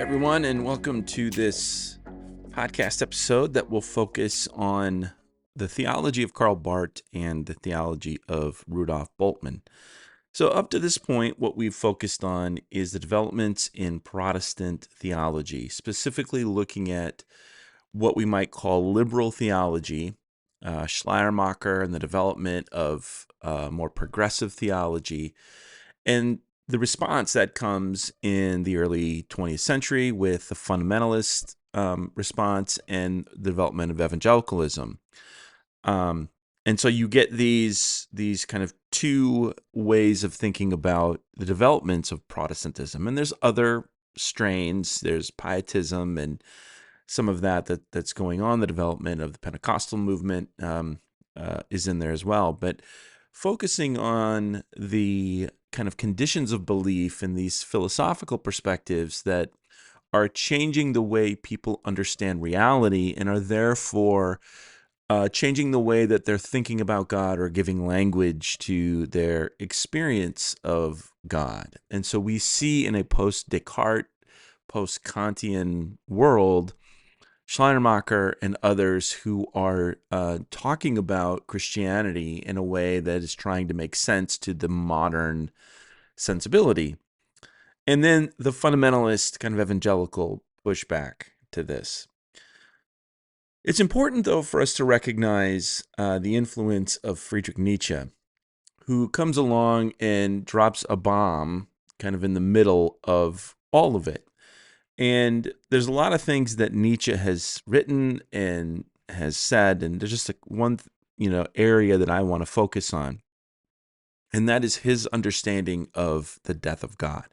everyone, and welcome to this podcast episode that will focus on the theology of Karl Barth and the theology of Rudolf Bultmann. So up to this point, what we've focused on is the developments in Protestant theology, specifically looking at what we might call liberal theology, Schleiermacher and the development of more progressive theology, and the response that comes in the early 20th century with the fundamentalist response and the development of evangelicalism. And so you get these kind of two ways of thinking about the developments of Protestantism. And there's other strains. There's pietism and some of that's going on. The development of the Pentecostal movement is in there as well. But focusing on the kind of conditions of belief and these philosophical perspectives that are changing the way people understand reality and are therefore changing the way that they're thinking about God or giving language to their experience of God. And so we see in a post-Descartes, post-Kantian world, Schleiermacher and others who are talking about Christianity in a way that is trying to make sense to the modern sensibility. And then the fundamentalist kind of evangelical pushback to this. It's important, though, for us to recognize the influence of Friedrich Nietzsche, who comes along and drops a bomb kind of in the middle of all of it. And there's a lot of things that Nietzsche has written and has said, and there's just one area that I want to focus on, and that is his understanding of the death of God.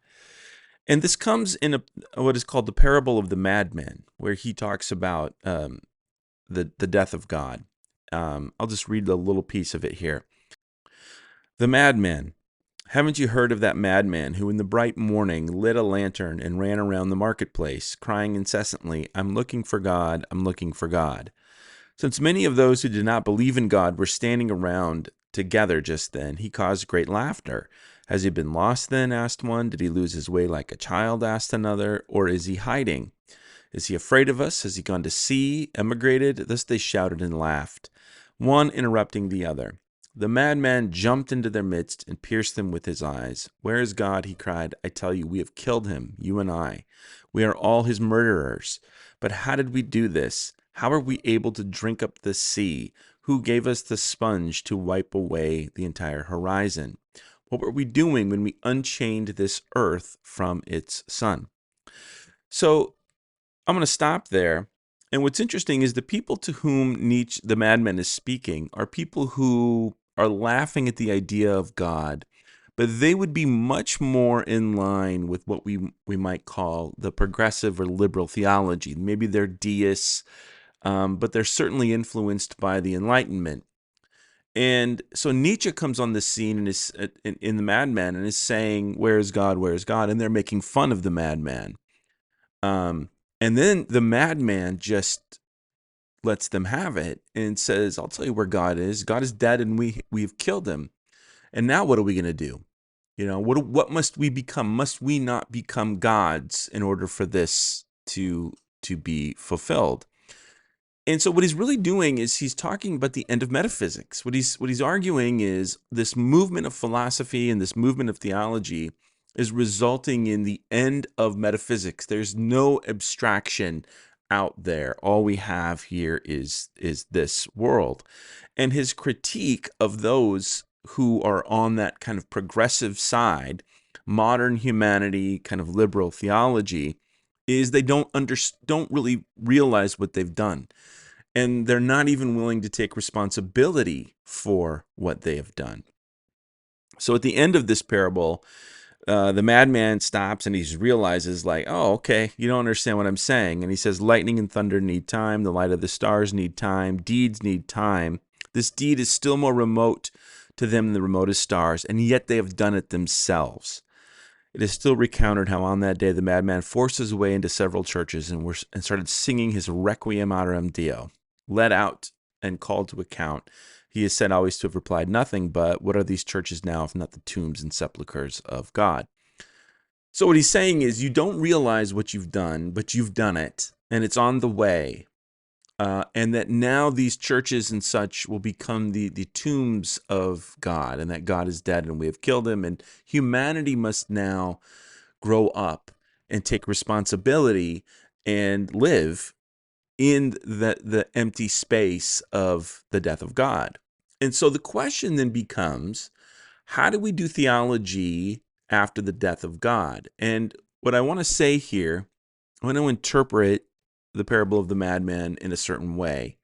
And this comes in what is called the parable of the madman, where he talks about the death of God. I'll just read a little piece of it here. The madman. Haven't you heard of that madman who in the bright morning lit a lantern and ran around the marketplace, crying incessantly, "I'm looking for God, I'm looking for God." Since many of those who did not believe in God were standing around together just then, he caused great laughter. "Has he been lost then?" asked one. "Did he lose his way like a child?" asked another. "Or is he hiding? Is he afraid of us? Has he gone to sea, emigrated?" Thus they shouted and laughed, one interrupting the other. The madman jumped into their midst and pierced them with his eyes. "Where is God?" he cried. "I tell you, we have killed him, you and I. We are all his murderers. But how did we do this? How are we able to drink up the sea? Who gave us the sponge to wipe away the entire horizon? What were we doing when we unchained this earth from its sun?" So I'm going to stop there. And what's interesting is the people to whom Nietzsche, the madman, is speaking are people who are laughing at the idea of God, but they would be much more in line with what we might call the progressive or liberal theology. Maybe they're deists, but they're certainly influenced by the Enlightenment. And so Nietzsche comes on the scene and is in the madman and is saying, "Where is God? Where is God?" And they're making fun of the madman. And then the madman just lets them have it and says, "I'll tell you where God is. God is dead, and we've killed him. And now what are we going to do? What must we become? Must we not become gods in order for this to be fulfilled?" And so what he's really doing is he's talking about the end of metaphysics. What he's arguing is this movement of philosophy and this movement of theology is resulting in the end of metaphysics. There's no abstraction out there. All we have here is this world. And his critique of those who are on that kind of progressive side, modern humanity, kind of liberal theology, is they don't really realize what they've done. And they're not even willing to take responsibility for what they have done. So at the end of this parable, the madman stops and he realizes, like, "Oh, okay, you don't understand what I'm saying." And he says, "Lightning and thunder need time. The light of the stars need time. Deeds need time. This deed is still more remote to them than the remotest stars, and yet they have done it themselves." It is still recounted how on that day the madman forced his way into several churches and started singing his Requiem Adoram Deo. Let out and called to account, he is said always to have replied nothing but, "What are these churches now if not the tombs and sepulchres of God?" So what he's saying is you don't realize what you've done, but you've done it, and it's on the way. And that now these churches and such will become the tombs of God, and that God is dead and we have killed him, and humanity must now grow up and take responsibility and live in the empty space of the death of God. And so the question then becomes, how do we do theology after the death of God? And what I want to say here, I want to interpret the parable of the madman in a certain way.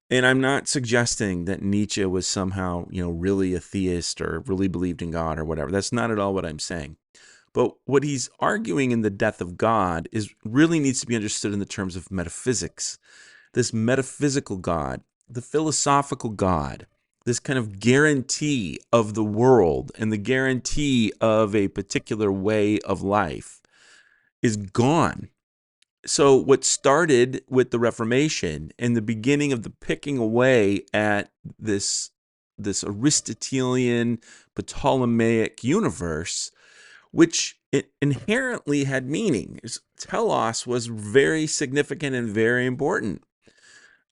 And I'm not suggesting that Nietzsche was somehow, really a theist or really believed in God or whatever. That's not at all what I'm saying. But what he's arguing in the death of God is really needs to be understood in the terms of metaphysics. This metaphysical God, the philosophical God, this kind of guarantee of the world and the guarantee of a particular way of life is gone. So what started with the Reformation and the beginning of the picking away at this Aristotelian Ptolemaic universe, which it inherently had meaning. Telos was very significant and very important.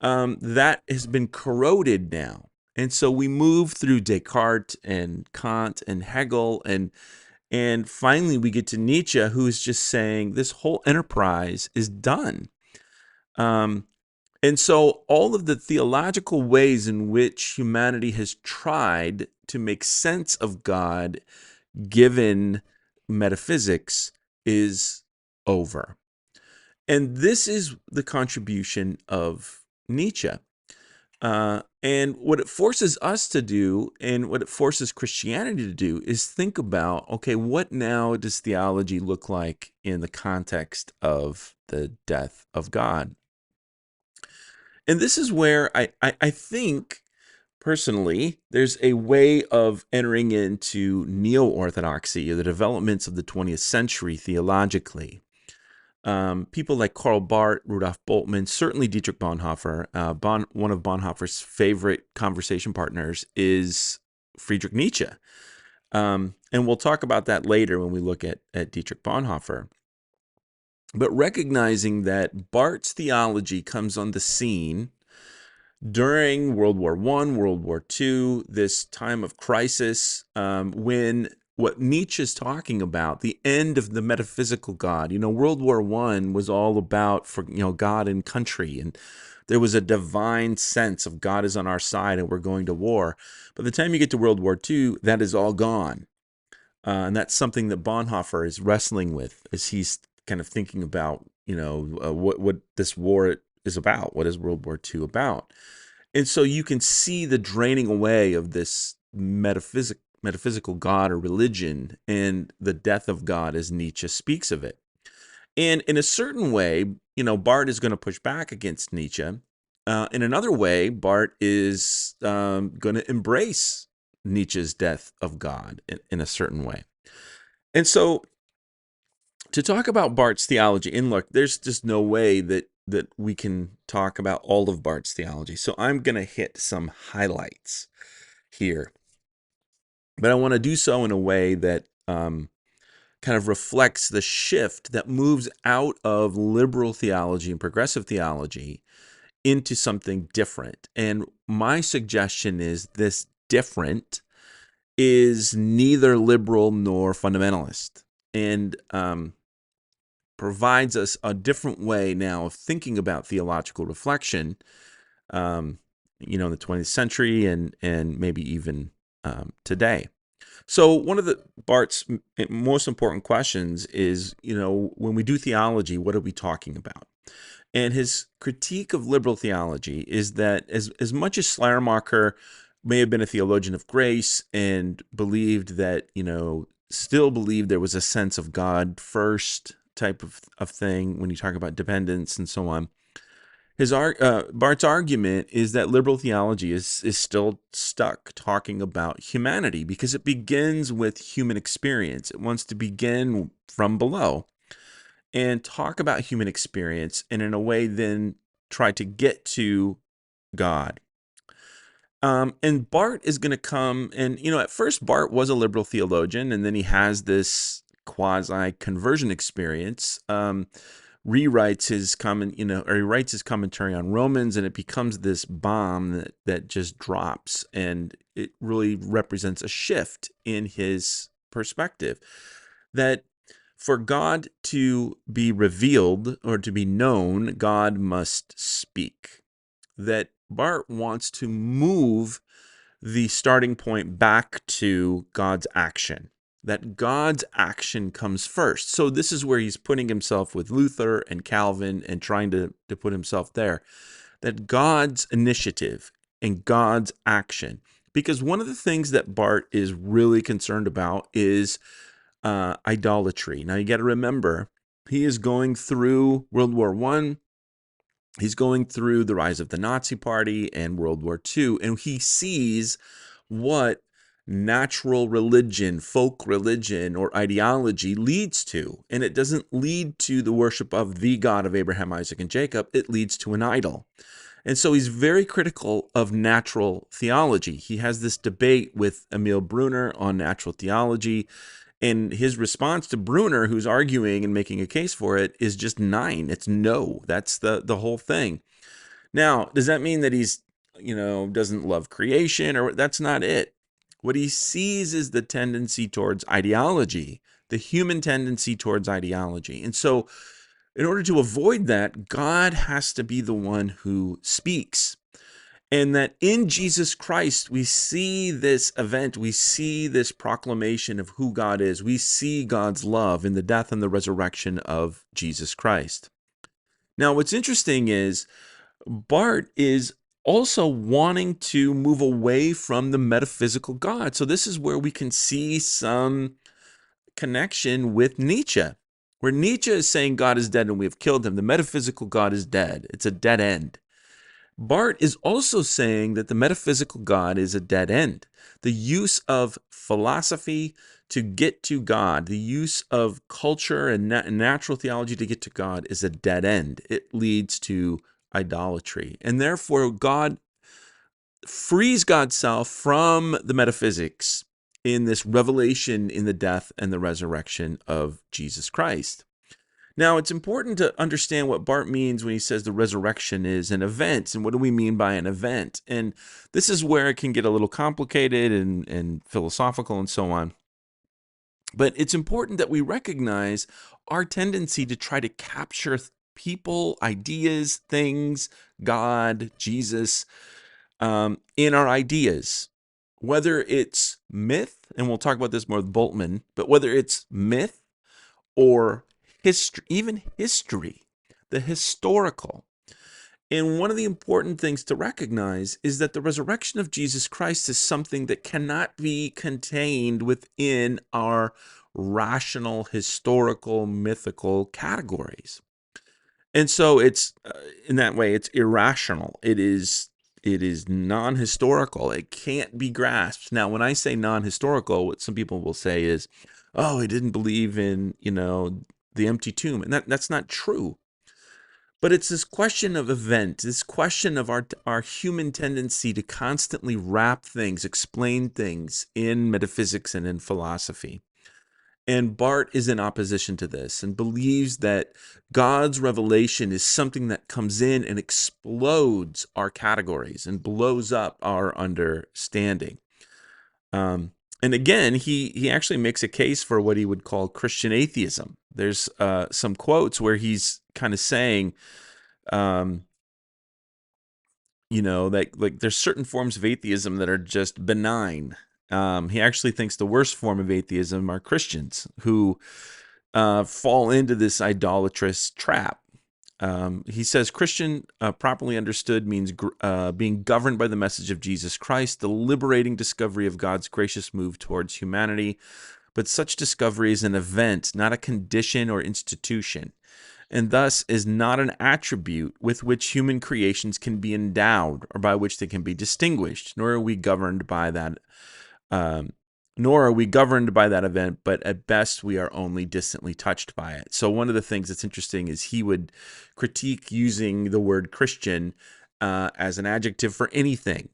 That has been corroded now. And so we move through Descartes and Kant and Hegel, and finally we get to Nietzsche, who is just saying this whole enterprise is done. And so all of the theological ways in which humanity has tried to make sense of God given metaphysics is over. And this is the contribution of Nietzsche. And what it forces us to do, and what it forces Christianity to do, is think about, okay, what now does theology look like in the context of the death of God? And this is where I think, personally, there's a way of entering into neo-orthodoxy, or the developments of the 20th century theologically. People like Karl Barth, Rudolf Bultmann, certainly Dietrich Bonhoeffer. One of Bonhoeffer's favorite conversation partners is Friedrich Nietzsche. And we'll talk about that later when we look at Dietrich Bonhoeffer. But recognizing that Barth's theology comes on the scene during World War I, World War II, this time of crisis, when what Nietzsche's talking about, the end of the metaphysical God. World War I was all about God and country, and there was a divine sense of God is on our side and we're going to war. By the time you get to World War II, that is all gone. And that's something that Bonhoeffer is wrestling with as he's kind of thinking about, what this war is about. What is World War II about? And so you can see the draining away of this metaphysical God or religion and the death of God as Nietzsche speaks of it. And in a certain way, Barth is going to push back against Nietzsche. In another way, Barth is going to embrace Nietzsche's death of God in a certain way. And so to talk about Barth's theology, and look, there's just no way that we can talk about all of Barth's theology. So I'm going to hit some highlights here. But I want to do so in a way that kind of reflects the shift that moves out of liberal theology and progressive theology into something different. And my suggestion is this different is neither liberal nor fundamentalist, and provides us a different way now of thinking about theological reflection, in the 20th century and maybe even today. So one of Barth's most important questions is, when we do theology, what are we talking about? And his critique of liberal theology is that as much as Schleiermacher may have been a theologian of grace and believed that, still believed there was a sense of God first type of thing when you talk about dependence and so on, Barth's argument is that liberal theology is still stuck talking about humanity because it begins with human experience. It wants to begin from below and talk about human experience, and in a way then try to get to God. And Barth is going to come, and at first Barth was a liberal theologian, and then he has this quasi conversion experience, rewrites his he writes his commentary on Romans, and it becomes this bomb that just drops, and it really represents a shift in his perspective that for God to be revealed or to be known, God must speak. That Barth wants to move the starting point back to God's action, that God's action comes first. So this is where he's putting himself with Luther and Calvin and trying to put himself there, that God's initiative and God's action. Because one of the things that Barth is really concerned about is idolatry. Now you got to remember, he is going through World War I. He's going through the rise of the Nazi Party and World War II, and he sees what natural religion, folk religion, or ideology leads to. And it doesn't lead to the worship of the God of Abraham, Isaac, and Jacob. It leads to an idol. And so he's very critical of natural theology. He has this debate with Emil Brunner on natural theology. And his response to Brunner, who's arguing and making a case for it, is just 9. It's no. That's the whole thing. Now, does that mean that he's, doesn't love creation? Or that's not it. What he sees is the tendency towards ideology, the human tendency towards ideology. And so in order to avoid that, God has to be the one who speaks. And that in Jesus Christ, we see this event, we see this proclamation of who God is. We see God's love in the death and the resurrection of Jesus Christ. Now, what's interesting is Barth is also wanting to move away from the metaphysical God. So this is where we can see some connection with Nietzsche, where Nietzsche is saying God is dead and we have killed him. The metaphysical God is dead. It's a dead end. Barth is also saying that the metaphysical God is a dead end. The use of philosophy to get to God, the use of culture and natural theology to get to God is a dead end. It leads to idolatry. And therefore, God frees God's self from the metaphysics in this revelation in the death and the resurrection of Jesus Christ. Now, it's important to understand what Barth means when he says the resurrection is an event, and what do we mean by an event? And this is where it can get a little complicated and philosophical and so on. But it's important that we recognize our tendency to try to capture people, ideas, things, God, Jesus, in our ideas. Whether it's myth, and we'll talk about this more with Bultmann, but whether it's myth or history, even history, the historical. And one of the important things to recognize is that the resurrection of Jesus Christ is something that cannot be contained within our rational, historical, mythical categories. And so it's in that way, it's irrational. It is non-historical. It can't be grasped. Now, when I say non-historical, what some people will say is, oh, he didn't believe in, the empty tomb. And that's not true. But it's this question of event, this question of our human tendency to constantly wrap things, explain things in metaphysics and in philosophy. And Barth is in opposition to this and believes that God's revelation is something that comes in and explodes our categories and blows up our understanding. And again, he actually makes a case for what he would call Christian atheism. There's some quotes where he's kind of saying, like there's certain forms of atheism that are just benign. He actually thinks the worst form of atheism are Christians who fall into this idolatrous trap. He says Christian, properly understood, means being governed by the message of Jesus Christ, the liberating discovery of God's gracious move towards humanity. But such discovery is an event, not a condition or institution, and thus is not an attribute with which human creations can be endowed or by which they can be distinguished, nor are we governed by that event, but at best we are only distantly touched by it. So one of the things that's interesting is he would critique using the word Christian as an adjective for anything,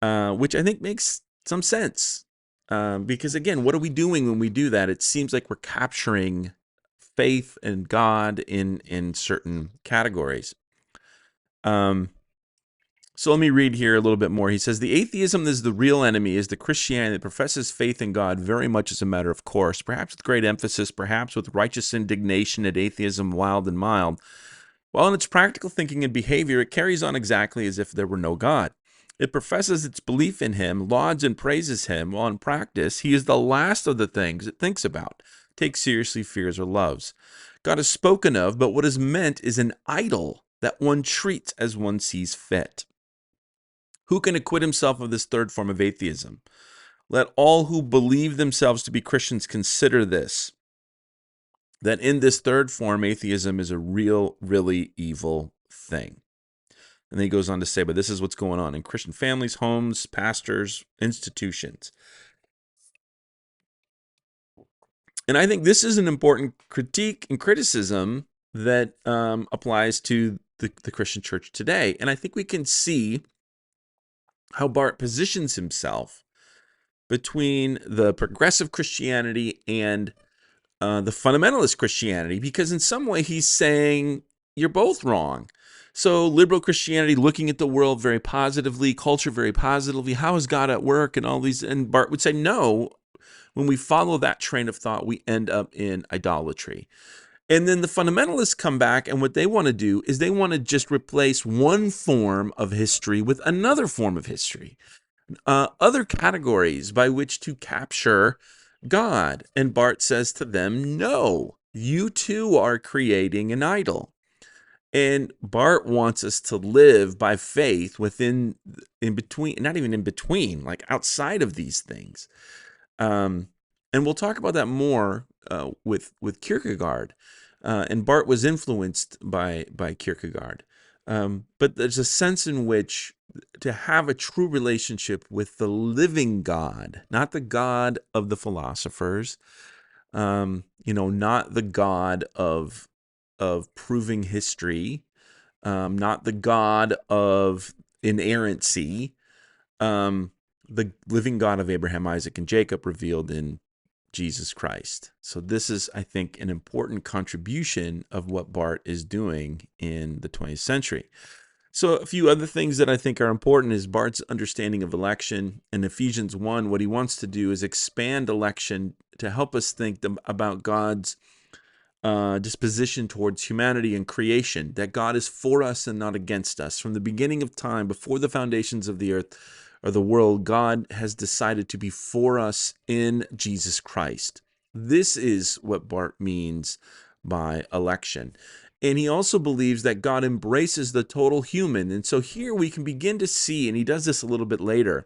which I think makes some sense. Because again, what are we doing when we do that? It seems like we're capturing faith and God in certain categories. So let me read here a little bit more. He says, the atheism that is the real enemy is the Christianity that professes faith in God very much as a matter of course, perhaps with great emphasis, perhaps with righteous indignation at atheism wild and mild. While in its practical thinking and behavior, it carries on exactly as if there were no God. It professes its belief in him, lauds and praises him, while in practice, he is the last of the things it thinks about, takes seriously, fears, or loves. God is spoken of, but what is meant is an idol that one treats as one sees fit. Who can acquit himself of this third form of atheism? Let all who believe themselves to be Christians consider this, that in this third form, atheism is a really evil thing. And then he goes on to say, but this is what's going on in Christian families, homes, pastors, institutions. And I think this is an important critique and criticism that applies to the Christian church today. And I think we can see how Barth positions himself between the progressive Christianity and the fundamentalist Christianity, because in some way he's saying you're both wrong. So liberal Christianity looking at the world very positively, culture very positively, how is God at work and all these, and Barth would say no, when we follow that train of thought, we end up in idolatry. And then the fundamentalists come back, and what they want to do is they want to just replace one form of history with another form of history. Other categories by which to capture God. And Barth says to them, no, you too are creating an idol. And Barth wants us to live by faith within, in between, not even in between, like outside of these things. And we'll talk about that more with Kierkegaard. And Barth was influenced by Kierkegaard. But there's a sense in which to have a true relationship with the living God, not the God of the philosophers, not the God of proving history, not the God of inerrancy, the living God of Abraham, Isaac, and Jacob revealed in Jesus Christ. So this is, I think, an important contribution of what Barth is doing in the 20th century. So a few other things that I think are important is Barth's understanding of election. In Ephesians 1, what he wants to do is expand election to help us think about God's disposition towards humanity and creation, that God is for us and not against us. From the beginning of time, before the foundations of the earth or the world, God has decided to be for us in Jesus Christ. This is what Barth means by election. And he also believes that God embraces the total human. And so here we can begin to see, and he does this a little bit later,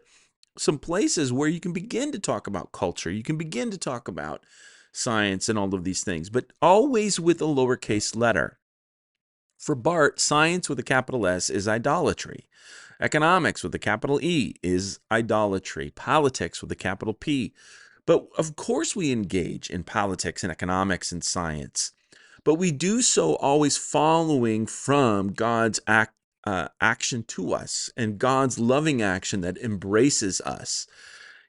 some places where you can begin to talk about culture. You can begin to talk about science and all of these things, but always with a lowercase letter. For Barth, science with a capital S is idolatry. Economics with a capital E is idolatry. Politics with a capital P. But of course we engage in politics and economics and science. But we do so always following from God's action to us and God's loving action that embraces us.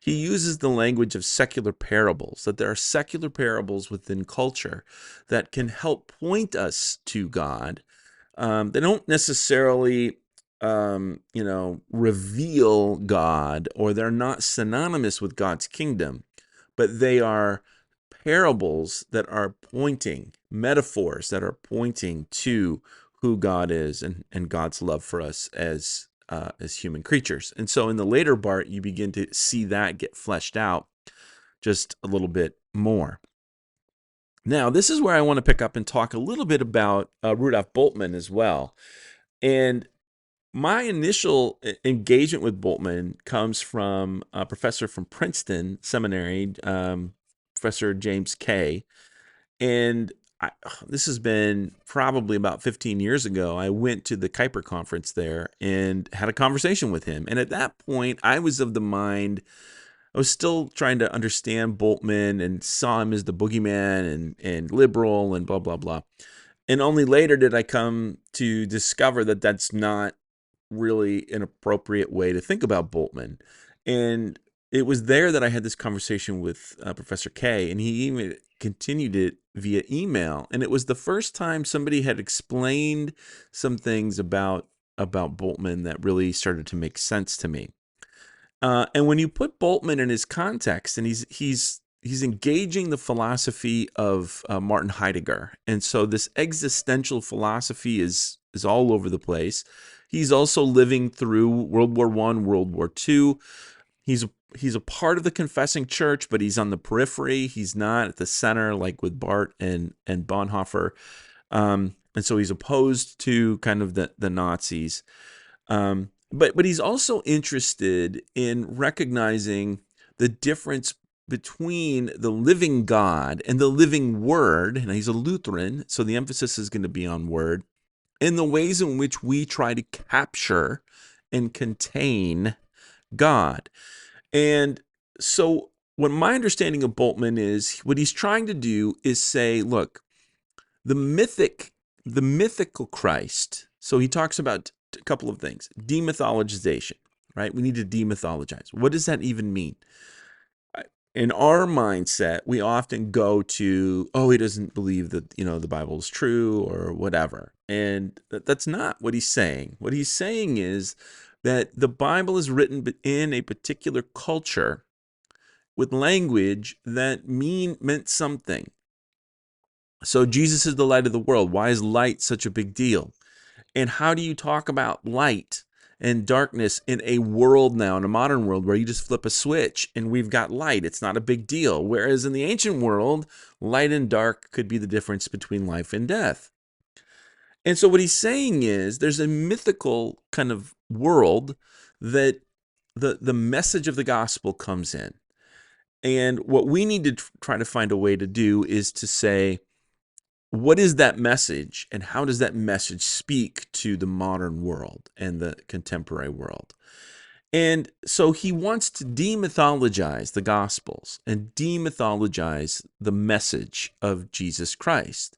He uses the language of secular parables, that there are secular parables within culture that can help point us to God. They don't necessarily, reveal God, or they're not synonymous with God's kingdom, but they are parables that are pointing, metaphors that are pointing to who God is and God's love for us as human creatures. And so in the later Barth, you begin to see that get fleshed out just a little bit more. Now, this is where I want to pick up and talk a little bit about Rudolf Bultmann as well. And my initial engagement with Bultmann comes from a professor from Princeton Seminary, Professor James Kay. And this has been probably about 15 years ago. I went to the Kuiper conference there and had a conversation with him. And at that point, I was of the mind, I was still trying to understand Bultmann and saw him as the boogeyman and liberal and blah, blah, blah. And only later did I come to discover that that's not really an appropriate way to think about Bultmann. And it was there that I had this conversation with Professor K, and he even continued it via email. And it was the first time somebody had explained some things about Bultmann that really started to make sense to me. And when you put Bultmann in his context, and he's engaging the philosophy of Martin Heidegger, and so this existential philosophy is all over the place. He's also living through World War I, World War II. He's a part of the confessing church, but he's on the periphery. He's not at the center, like with Barth and Bonhoeffer. And so he's opposed to kind of the Nazis. But he's also interested in recognizing the difference between the living God and the living Word. And he's a Lutheran, so the emphasis is going to be on Word, and the ways in which we try to capture and contain God. And so what my understanding of Bultmann is, what he's trying to do is say, look, the mythical Christ. So he talks about a couple of things. Demythologization, right? We need to demythologize. What does that even mean? In our mindset, we often go to, oh, he doesn't believe that, the Bible is true or whatever. And that's not what he's saying. What he's saying is that the Bible is written in a particular culture with language that meant something. So Jesus is the light of the world. Why is light such a big deal? And how do you talk about light and darkness in a world now, in a modern world, where you just flip a switch and we've got light? It's not a big deal. Whereas in the ancient world, light and dark could be the difference between life and death. And so what he's saying is there's a mythical kind of world that the message of the gospel comes in. And what we need to try to find a way to do is to say, what is that message, and how does that message speak to the modern world and the contemporary world? And so he wants to demythologize the Gospels and demythologize the message of Jesus Christ.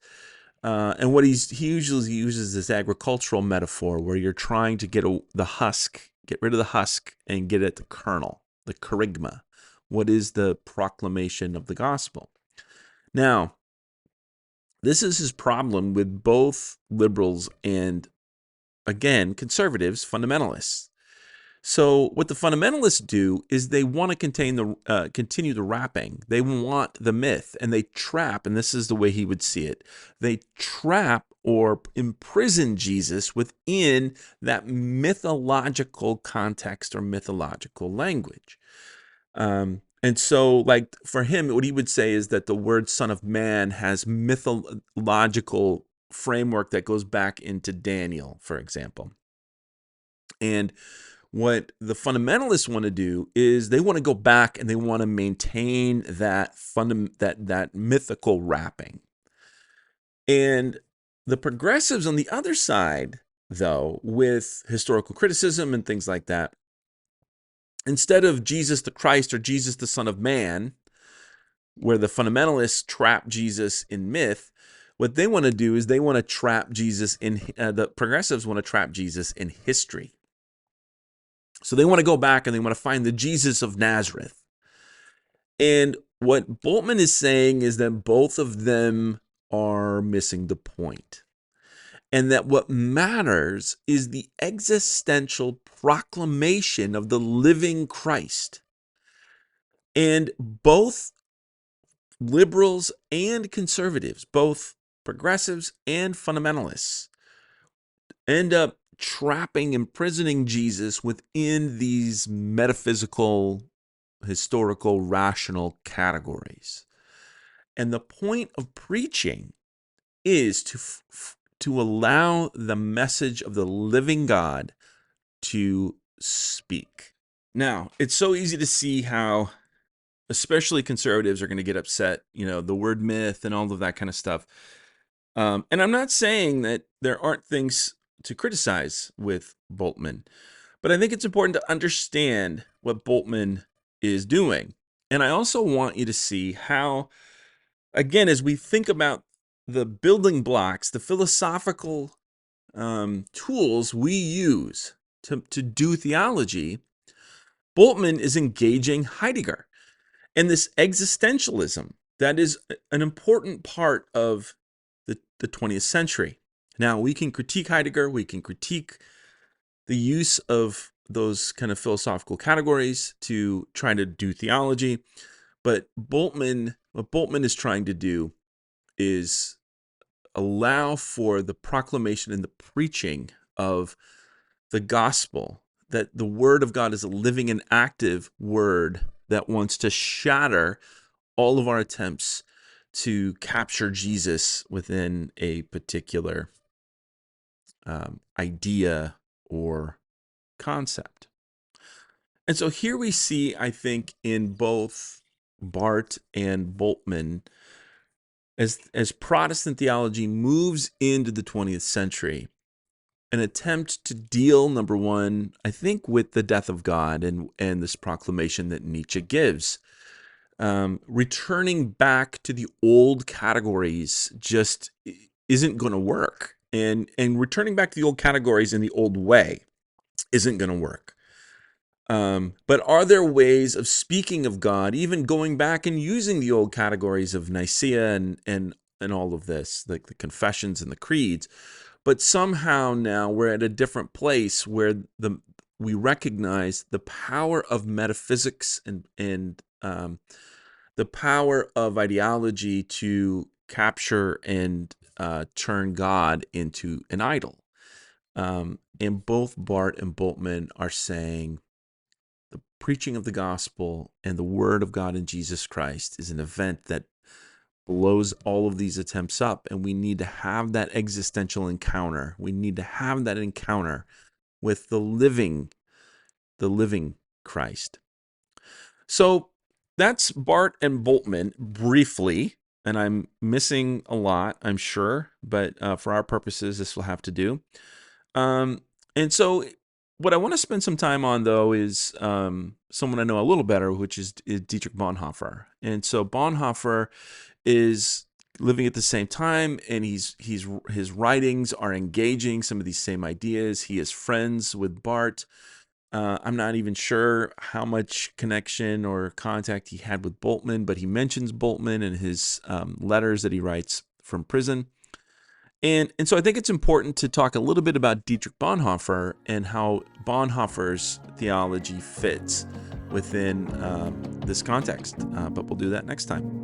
And what he usually uses this agricultural metaphor where you're trying to get the husk, get rid of the husk and get at the kernel, the kerygma. What is the proclamation of the gospel? Now, this is his problem with both liberals and, again, conservatives, fundamentalists. So what the fundamentalists do is they want to continue the wrapping. They want the myth, and they trap, and this is the way he would see it, they trap or imprison Jesus within that mythological context or mythological language. And so, like, for him, what he would say is that the word Son of Man has mythological framework that goes back into Daniel, for example. And what the fundamentalists want to do is they want to go back and they want to maintain that that mythical wrapping. And the progressives on the other side, though, with historical criticism and things like that, instead of Jesus the Christ or Jesus the Son of Man, where the fundamentalists trap Jesus in myth, what they want to do is they want to trap Jesus in, the progressives want to trap Jesus in history. So they want to go back and they want to find the Jesus of Nazareth. And what Bultmann is saying is that both of them are missing the point. And that what matters is the existential proclamation of the living Christ. And both liberals and conservatives, both progressives and fundamentalists, end up trapping, imprisoning Jesus within these metaphysical, historical, rational categories. And the point of preaching is to allow the message of the living God to speak. Now, it's so easy to see how especially conservatives are going to get upset, the word myth and all of that kind of stuff. And I'm not saying that there aren't things to criticize with Bultmann, but I think it's important to understand what Bultmann is doing. And I also want you to see how, again, as we think about the building blocks, the philosophical tools we use to do theology, Bultmann is engaging Heidegger and this existentialism that is an important part of the 20th century. Now, we can critique Heidegger, we can critique the use of those kind of philosophical categories to try to do theology, but what Bultmann is trying to do is allow for the proclamation and the preaching of the gospel, that the word of God is a living and active word that wants to shatter all of our attempts to capture Jesus within a particular idea or concept. And so here we see, I think, in both Barth and Bultmann, as Protestant theology moves into the 20th century, an attempt to deal, number one, I think, with the death of God and this proclamation that Nietzsche gives. Returning back to the old categories just isn't going to work. And returning back to the old categories in the old way isn't going to work. But are there ways of speaking of God, even going back and using the old categories of Nicaea and all of this, like the confessions and the creeds, but somehow now we're at a different place where we recognize the power of metaphysics and the power of ideology to capture and turn God into an idol. And both Barth and Bultmann are saying the preaching of the gospel and the word of God in Jesus Christ is an event that blows all of these attempts up, and we need to have that existential encounter. We need to have that encounter with the living Christ. So that's Barth and Bultmann briefly, and I'm missing a lot, I'm sure, but for our purposes, this will have to do. And so what I want to spend some time on, though, is someone I know a little better, which is Dietrich Bonhoeffer. And so Bonhoeffer is living at the same time, and his writings are engaging some of these same ideas. He is friends with Barth. I'm not even sure how much connection or contact he had with Bultmann, but he mentions Bultmann in his letters that he writes from prison. And so I think it's important to talk a little bit about Dietrich Bonhoeffer and how Bonhoeffer's theology fits within this context. But we'll do that next time.